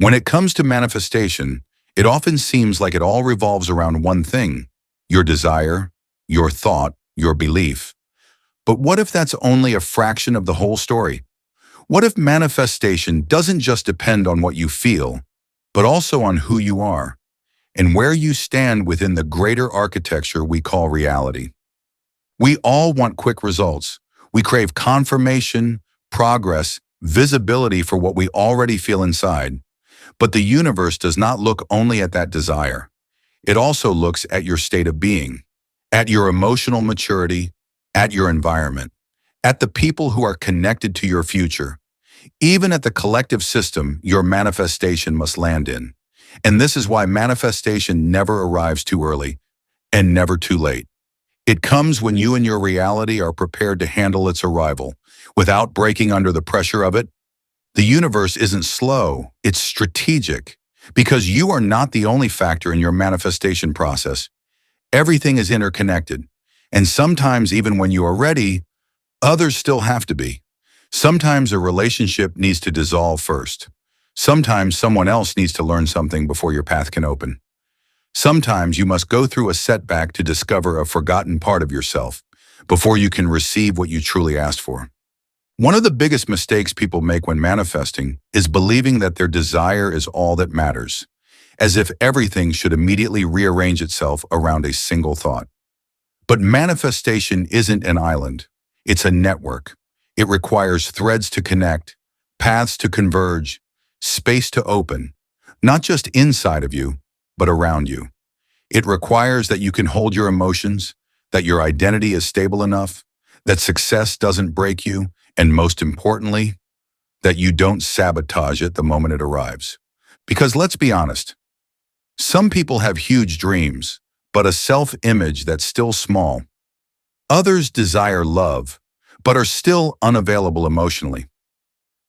When it comes to manifestation, it often seems like it all revolves around one thing: your desire, your thought, your belief. But what if that's only a fraction of the whole story? What if manifestation doesn't just depend on what you feel, but also on who you are and where you stand within the greater architecture we call reality? We all want quick results. We crave confirmation, progress, visibility for what we already feel inside. But the universe does not look only at that desire. It also looks at your state of being, at your emotional maturity, at your environment, at the people who are connected to your future, even at the collective system your manifestation must land in. And this is why manifestation never arrives too early and never too late. It comes when you and your reality are prepared to handle its arrival without breaking under the pressure of it. The universe isn't slow, it's strategic, because you are not the only factor in your manifestation process. Everything is interconnected, and sometimes even when you are ready, others still have to be. Sometimes a relationship needs to dissolve first. Sometimes someone else needs to learn something before your path can open. Sometimes you must go through a setback to discover a forgotten part of yourself before you can receive what you truly asked for. One of the biggest mistakes people make when manifesting is believing that their desire is all that matters, as if everything should immediately rearrange itself around a single thought. But manifestation isn't an island, it's a network. It requires threads to connect, paths to converge, space to open, not just inside of you, but around you. It requires that you can hold your emotions, that your identity is stable enough, that success doesn't break you, and most importantly, that you don't sabotage it the moment it arrives. Because let's be honest, some people have huge dreams, but a self-image that's still small. Others desire love, but are still unavailable emotionally.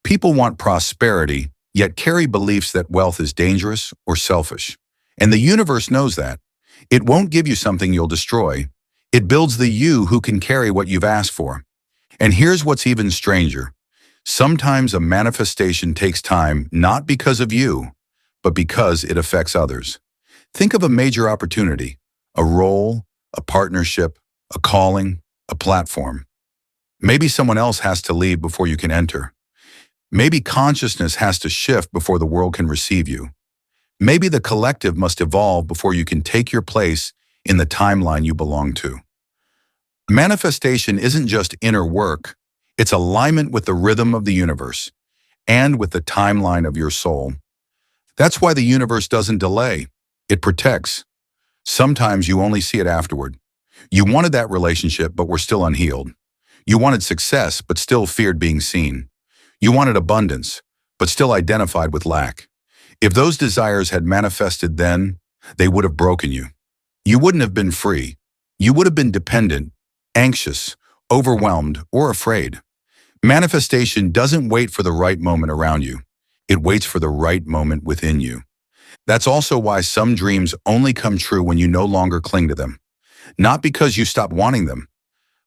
People want prosperity, yet carry beliefs that wealth is dangerous or selfish. And the universe knows that. It won't give you something you'll destroy. It builds the you who can carry what you've asked for. And here's what's even stranger. Sometimes a manifestation takes time not because of you, but because it affects others. Think of a major opportunity, a role, a partnership, a calling, a platform. Maybe someone else has to leave before you can enter. Maybe consciousness has to shift before the world can receive you. Maybe the collective must evolve before you can take your place in the timeline you belong to. Manifestation isn't just inner work, it's alignment with the rhythm of the universe and with the timeline of your soul. That's why the universe doesn't delay, it protects. Sometimes you only see it afterward. You wanted that relationship but were still unhealed. You wanted success but still feared being seen. You wanted abundance but still identified with lack. If those desires had manifested then, they would have broken you. You wouldn't have been free. You would have been dependent, anxious, overwhelmed, or afraid. Manifestation doesn't wait for the right moment around you. It waits for the right moment within you. That's also why some dreams only come true when you no longer cling to them. Not because you stopped wanting them,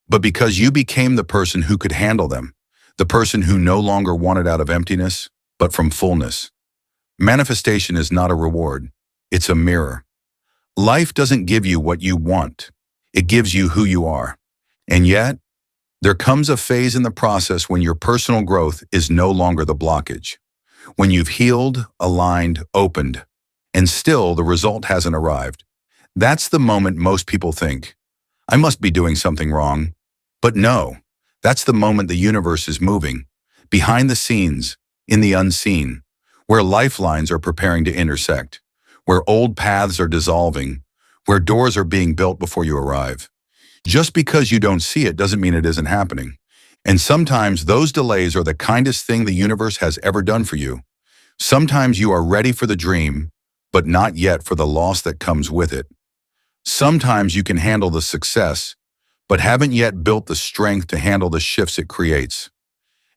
but because you became the person who could handle them, the person who no longer wanted out of emptiness, but from fullness. Manifestation is not a reward, it's a mirror. Life doesn't give you what you want, it gives you who you are. And yet, there comes a phase in the process when your personal growth is no longer the blockage. When you've healed, aligned, opened, and still the result hasn't arrived. That's the moment most people think, I must be doing something wrong. But no, that's the moment the universe is moving, behind the scenes, in the unseen, where lifelines are preparing to intersect, where old paths are dissolving, where doors are being built before you arrive. Just because you don't see it doesn't mean it isn't happening. And sometimes those delays are the kindest thing the universe has ever done for you. Sometimes you are ready for the dream, but not yet for the loss that comes with it. Sometimes you can handle the success, but haven't yet built the strength to handle the shifts it creates.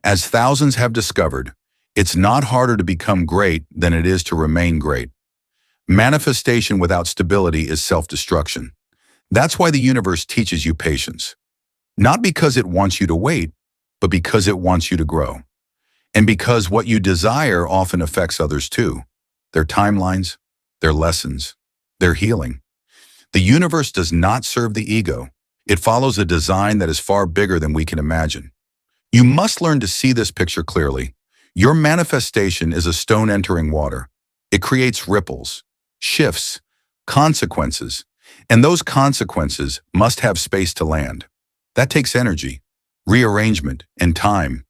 As thousands have discovered, it's not harder to become great than it is to remain great. Manifestation without stability is self-destruction. That's why the universe teaches you patience. Not because it wants you to wait, but because it wants you to grow. And because what you desire often affects others too. their timelines, their lessons, their healing. The universe does not serve the ego. It follows a design that is far bigger than we can imagine. You must learn to see this picture clearly. Your manifestation is a stone entering water. It creates ripples, shifts, consequences, and those consequences must have space to land. That takes energy, rearrangement, and time.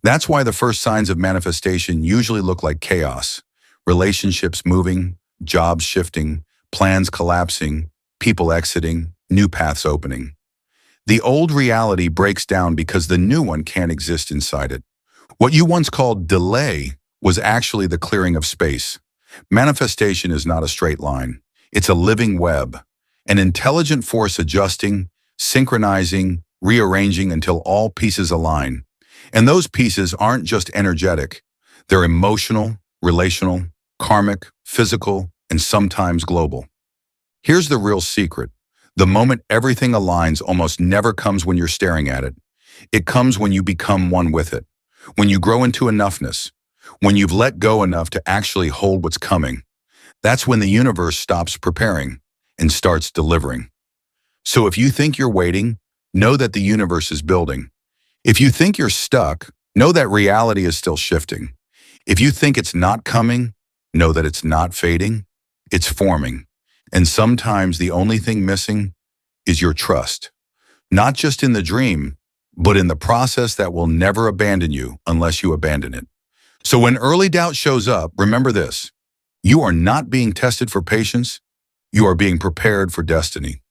That's why the first signs of manifestation usually look like chaos. Relationships moving, jobs shifting, plans collapsing, people exiting, new paths opening. The old reality breaks down because the new one can't exist inside it. What you once called delay was actually the clearing of space. Manifestation is not a straight line. It's a living web, an intelligent force adjusting, synchronizing, rearranging until all pieces align. And those pieces aren't just energetic. They're emotional, relational, karmic, physical, and sometimes global. Here's the real secret. The moment everything aligns almost never comes when you're staring at it. It comes when you become one with it, when you grow into enoughness, when you've let go enough to actually hold what's coming. That's when the universe stops preparing and starts delivering. So if you think you're waiting, know that the universe is building. If you think you're stuck, know that reality is still shifting. If you think it's not coming, know that it's not fading, it's forming. And sometimes the only thing missing is your trust. Not just in the dream, but in the process that will never abandon you unless you abandon it. So when early doubt shows up, remember this. You are not being tested for patience. You are being prepared for destiny.